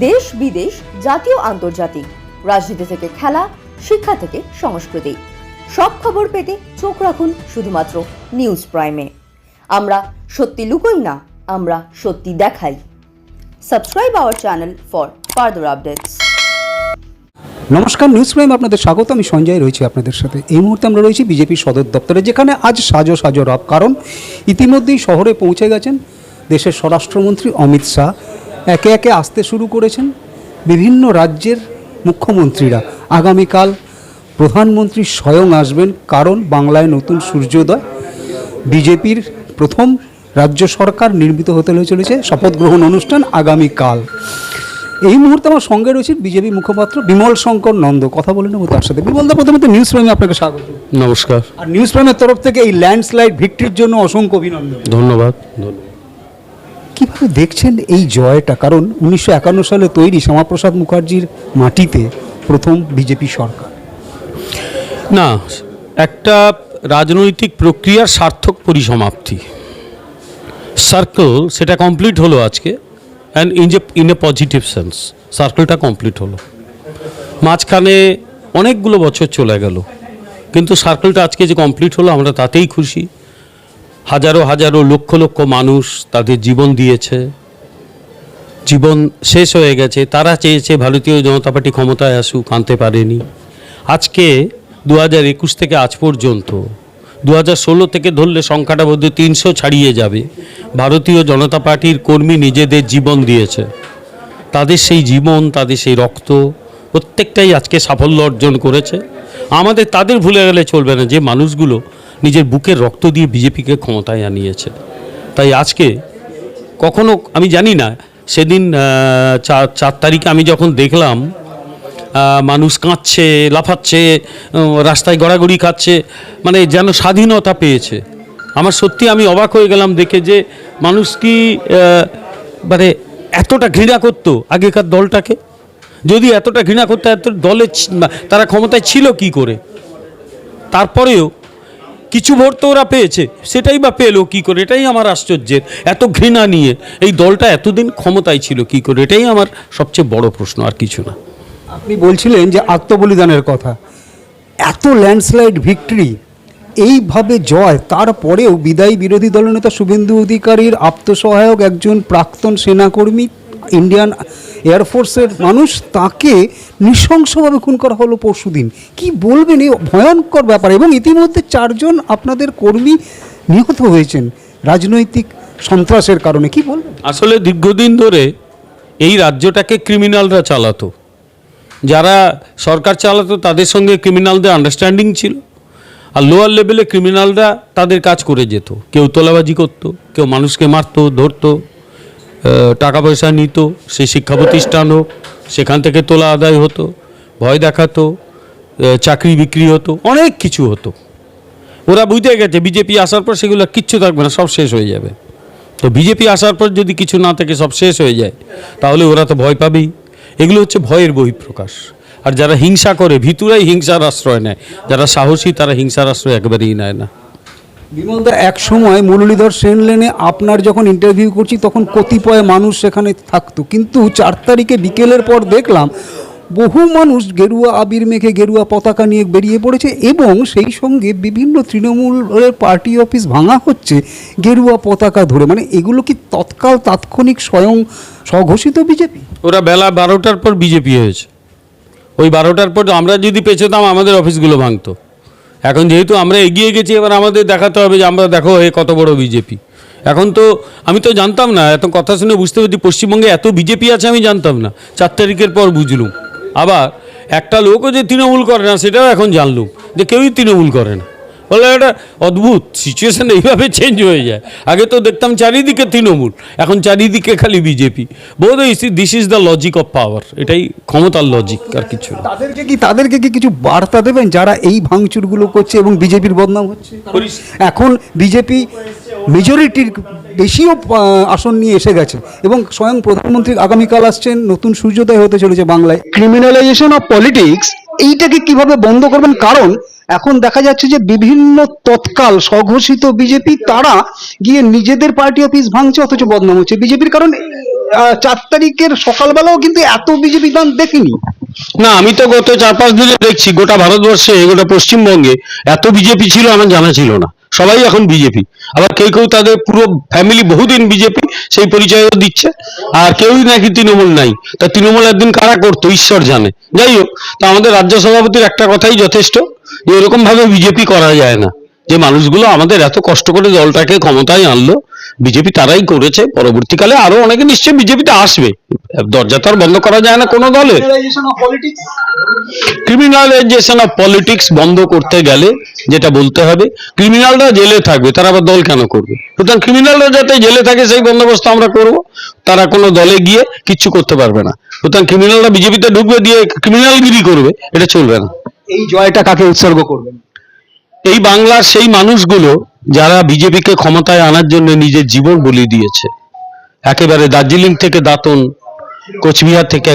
দেশ বিদেশ, জাতীয় আন্তর্জাতিক, রাজনীতি থেকে খেলা, শিক্ষা থেকে সংস্কৃতি, সব খবর পেতে চোখ রাখুন শুধুমাত্র নিউজ প্রাইমে। আমরা সত্যি লুকোই না, আমরা সত্যি দেখাই। Subscribe our channel for further updates. নমস্কার, নিউজ প্রাইম আপনাদের স্বাগত। আমি সঞ্জয় রয়েছি আপনাদের সাথে। এই মুহূর্তে আমরা রয়েছি বিজেপির সদর দপ্তরে, যেখানে আজ সাজো সাজো রব, কারণ ইতিমধ্যেই শহরে পৌঁছে গেছেন দেশের স্বরাষ্ট্রমন্ত্রী অমিত শাহ। একে একে আসতে শুরু করেছেন বিভিন্ন রাজ্যের মুখ্যমন্ত্রীরা। আগামীকাল প্রধানমন্ত্রী স্বয়ং আসবেন, কারণ বাংলায় নতুন সূর্যোদয়। বিজেপির প্রথম রাজ্য সরকার নির্মিত হতে চলেছে, শপথ গ্রহণ অনুষ্ঠান আগামীকাল। এই মুহূর্তে আমার সঙ্গে রয়েছে বিজেপি মুখপাত্র বিমল শঙ্কর নন্দ। কথা বলে নেব তার সাথে। বিমলদা, প্রথমত নিউজ প্রাইমে আপনাকে স্বাগত। নমস্কার। আর নিউজ প্রাইমের তরফ থেকে এই ল্যান্ডস্লাইড ভিক্টরির জন্য অসংখ্য অভিনন্দন। ধন্যবাদ। কীভাবে দেখছেন এই জয়টা? কারণ 1951 সালে তৈরি শ্যামাপ্রসাদ মুখার্জির মাটিতে প্রথম বিজেপি সরকার। না, একটা রাজনৈতিক প্রক্রিয়ার সার্থক পরিসমাপ্তি, সার্কেল, সেটা কমপ্লিট হলো আজকে। And in a positive sense সার্কেলটা কমপ্লিট হলো। মাঝখানে অনেকগুলো বছর চলে গেল, কিন্তু সার্কেলটা আজকে যে কমপ্লিট হলো আমরা তাতেই খুশি। হাজারো হাজারো লক্ষ লক্ষ মানুষ তাদের জীবন দিয়েছে, জীবন শেষ হয়ে গেছে। তারা চেয়েছে ভারতীয় জনতা পার্টি ক্ষমতায় আসুক, আনতে পারেনি। আজকে 2021 থেকে আজ পর্যন্ত 2016 থেকে ধরলে সংখ্যাটা বোধহয় 300 ছাড়িয়ে যাবে। ভারতীয় জনতা পার্টির কর্মী নিজেদের জীবন দিয়েছে। তাদের সেই জীবন, তাদের সেই রক্ত, প্রত্যেকটাই আজকে সাফল্য অর্জন করেছে। আমাদের তাদের ভুলে গেলে চলবে না, যে মানুষগুলো নিজের বুকের রক্ত দিয়ে বিজেপিকে ক্ষমতায় আনিয়েছে। তাই আজকে কখনো আমি জানি না, সেদিন 4 তারিখে আমি যখন দেখলাম মানুষ কাঁদছে, লাফাচ্ছে, রাস্তায় গড়াগড়ি খাচ্ছে, মানে যেন স্বাধীনতা পেয়েছে। আমার সত্যি আমি অবাক হয়ে গেলাম দেখে, যে মানুষ কি মানে এতটা ঘৃণা করতো আগেকার দলটাকে। যদি এতটা ঘৃণা করতো, এত দলে তারা ক্ষমতায় ছিল কি করে? তারপরেও কিছু ভোট তো ওরা পেয়েছে, সেটাই বা পেলো কী করে? এটাই আমার আশ্চর্যের। এত ঘৃণা নিয়ে এই দলটা এতদিন ক্ষমতায় ছিল কি করে? এটাই আমার সবচেয়ে বড় প্রশ্ন, আর কিছু না। আপনি বলছিলেন যে আত্মবলিদানের কথা, এত ল্যান্ডস্লাইড ভিক্টরি, এইভাবে জয়, তারপরেও বিদায়ী বিরোধী দলনেতা শুভেন্দু অধিকারীর আত্মসহায়ক একজন প্রাক্তন সেনাকর্মী, ইন্ডিয়ান এয়ারফোর্সের মানুষ, তাকে নৃশংসভাবে খুন করা হলো পরশুদিন। কি বলবেন এই ভয়ঙ্কর ব্যাপার? এবং ইতিমধ্যে 4 জন আপনাদের কর্মী নিহত হয়েছেন রাজনৈতিক সন্ত্রাসের কারণে। কি বলবেন? আসলে দীর্ঘদিন ধরে এই রাজ্যটাকে ক্রিমিনালরা চালাতো। যারা সরকার চালাতো তাদের সঙ্গে ক্রিমিনালদের আন্ডারস্ট্যান্ডিং ছিল, আর লোয়ার লেভেলে ক্রিমিনালরা তাদের কাজ করে যেত। কেউ তোলাবাজি করতো, কেউ মানুষকে মারতো, ধরতো, টাকা পয়সা নিত, সেই শিক্ষা প্রতিষ্ঠান হোক, সেখান থেকে তোলা আদায় হতো, ভয় দেখাতো, চাকরি বিক্রি হতো, অনেক কিছু হতো। ওরা বুঝতে গেছে বিজেপি আসার পর সেগুলো কিচ্ছু থাকবে না, সব শেষ হয়ে যাবে। তো বিজেপি আসার পর যদি কিছু না থাকে, সব শেষ হয়ে যায়, তাহলে ওরা তো ভয় পাবেই। এগুলো হচ্ছে ভয়ের বহিঃপ্রকাশ। আর যারা হিংসা করে, ভিতরেই হিংসার আশ্রয় নেয়। যারা সাহসী তারা হিংসার আশ্রয় একেবারেই নেয় না। বিমলদা, এক সময় মুরলীধর সেন লেনে আপনার যখন ইন্টারভিউ করছি, তখন কতিপয় মানুষ সেখানে থাকতো, কিন্তু 4 তারিখে বিকেলের পর দেখলাম বহু মানুষ গেরুয়া আবির মেখে গেরুয়া পতাকা নিয়ে বেরিয়ে পড়েছে, এবং সেই সঙ্গে বিভিন্ন তৃণমূলের পার্টি অফিস ভাঙা হচ্ছে গেরুয়া পতাকা ধরে। মানে এগুলো কি তাৎক্ষণিক স্বঘোষিত বিজেপি? ওরা বেলা 12টার পর বিজেপি হয়েছে। ওই 12টার পর আমরা যদি পেছোতাম, আমাদের অফিসগুলো ভাঙতো। এখন যেহেতু আমরা এগিয়ে গেছি, এবার আমাদের দেখাতে হবে যে আমরা দেখো এ কত বড় বিজেপি। এখন তো আমি তো জানতাম না, এত কথা শুনে বুঝতে পারছি পশ্চিমবঙ্গে এত বিজেপি আছে, আমি জানতাম না। 4 তারিখের পর বুঝলুম। আবার একটা লোকও যে তৃণমূল করে না, সেটাও এখন জানলুম, যে কেউই তৃণমূল করে না। বলে এটা অদ্ভুত সিচুয়েশান, এইভাবে চেঞ্জ হয়ে যায়। আগে তো দেখতাম চারিদিকে তৃণমূল, এখন চারিদিকে খালি বিজেপি। বোধ হয় this is the logic of power. এটাই ক্ষমতার লজিক, আর কিছু না। তাদেরকে কি কিছু বার্তা দেবেন যারা এই ভাঙচুরগুলো করছে এবং বিজেপির বদনাম হচ্ছে? এখন বিজেপি মেজরিটির বেশিও আসন নিয়ে এসে গেছে, এবং স্বয়ং প্রধানমন্ত্রী আগামীকাল আসছেন, নতুন সূর্যোদয় হতে চলেছে বাংলায়। ক্রিমিনালাইজেশন অফ পলিটিক্স, এইটাকে কিভাবে বন্ধ করবেন? কারণ এখন দেখা যাচ্ছে যে বিভিন্ন তৎকাল স্বঘোষিত বিজেপি, তারা গিয়ে নিজেদের পার্টি অফিস ভাঙছে, অথচ বদনাম হচ্ছে বিজেপির। কারণ 4 তারিখের সকালবেলাও কিন্তু এত বিজেপি গান দেখিনি। না, আমি তো গত 4-5 দিনে দেখছি গোটা ভারতবর্ষে, গোটা পশ্চিমবঙ্গে এত বিজেপি ছিল আমার জানা ছিল না। সবাই এখন বিজেপি, আবার কেউ কেউ তাদের পুরো ফ্যামিলি বহুদিন বিজেপি সেই পরিচয়ও দিচ্ছে, আর কেউই নাকি তৃণমূল নাই। তা তৃণমূল একদিন কারা করতো ঈশ্বর জানে। যাই হোক, তা আমাদের রাজ্য সভাপতির একটা কথাই যথেষ্ট, যে এরকম ভাবে বিজেপি করা যায় না। যে মানুষগুলো আমাদের এত কষ্ট করে দলটাকে ক্ষমতায় আনলো, বিজেপি তারাই করেছে। পরবর্তীকালে আরো অনেকে নিশ্চয়ই বিজেপিতে আসবে, দরজা তো আর বন্ধ করা যায় না কোনো দলের। ক্রিমিনালাইজেশন অফ পলিটিক্স বন্ধ করতে গেলে যেটা বলতে হবে, ক্রিমিনালরা জেলে থাকবে, তারা আবার দল কেন করবে? সুতরাং ক্রিমিনালরা যাতে জেলে থাকে সেই বন্দোবস্ত আমরা করব, তারা কোনো দলে গিয়ে কিচ্ছু করতে পারবে না। সুতরাং ক্রিমিনালরা বিজেপিতে ঢুকবে, দিয়ে ক্রিমিনালগিরি করবে, এটা চলবে না। এই জয়টা কাকে উৎসর্গ করবেন? এই বাংলার সেই মানুষগুলো যারা বিজেপিকে ক্ষমতায় আনার জন্য নিজের জীবন বলি দিয়েছে। একেবারে দার্জিলিং থেকে দাঁতন, কোচবিহার থেকে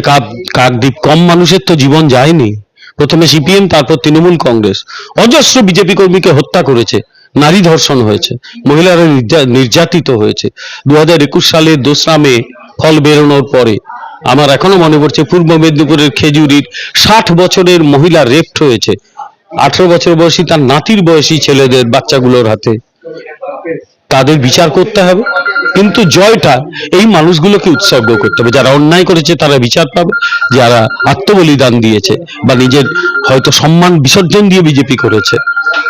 কাকদ্বীপ, কম মানুষের তো জীবন যায়নি। প্রথমে সিপিএম, তারপর তৃণমূল কংগ্রেস অজস্র বিজেপি কর্মীকে হত্যা করেছে, নারী ধর্ষণ হয়েছে, মহিলারা নির্যাতিত হয়েছে। 2021 সালের 2রা মে ফল বেরোনোর পরে আমার এখনো মনে পড়ছে, পূর্ব মেদিনীপুরের খেজুরির 60 বছরের মহিলা রেপ্ট হয়েছে 18 বছর বয়সী তার নাতির বয়সী ছেলেদের, বাচ্চাগুলোর হাতে। তাদের বিচার করতে হবে, কিন্তু জয়টা এই মানুষগুলোকে উৎসর্গ করতে হবে। যারা অন্যায় করেছে তারা বিচার পাবে, যারা আত্মবলিদান দিয়েছে বা নিজের হয়তো সম্মান বিসর্জন দিয়ে বিজেপি করেছে,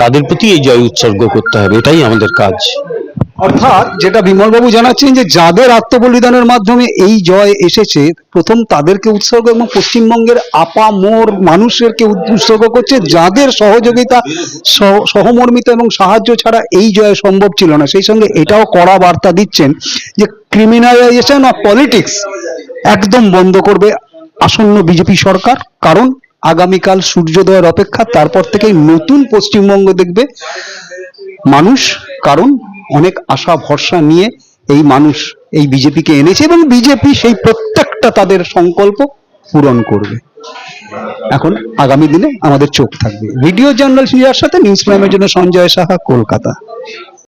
তাদের প্রতি এই জয় উৎসর্গ করতে হবে। এটাই আমাদের কাজ। অর্থাৎ যেটা বিমলবাবু জানাচ্ছেন, যে যাদের আত্মবলিদানের মাধ্যমে এই জয় এসেছে, প্রথম তাদেরকে উৎসর্গ, এবং পশ্চিমবঙ্গের আপামোর মানুষেরকে উৎসর্গ করছে, যাদের সহযোগিতা, সহমর্মিতা এবং সাহায্য ছাড়া এই জয় সম্ভব ছিল না। সেই সঙ্গে এটাও কড়া বার্তা দিচ্ছেন যে ক্রিমিনালাইজেশন অফ পলিটিক্স একদম বন্ধ করবে আসন্ন বিজেপি সরকার। কারণ আগামীকাল সূর্যোদয়ের অপেক্ষা, তারপর থেকেই নতুন পশ্চিমবঙ্গ দেখবে মানুষ। কারণ অনেক আশা ভরসা নিয়ে এই মানুষ এই বিজেপিকে এনেছে, এবং বিজেপি সেই প্রত্যেকটা তাদের সংকল্প পূরণ করবে। এখন আগামী দিনে আমাদের চোখ থাকবে। ভিডিও জার্নালিস্টের সাথে নিউজ প্রাইমের জন্য সঞ্জয় সাহা, কলকাতা।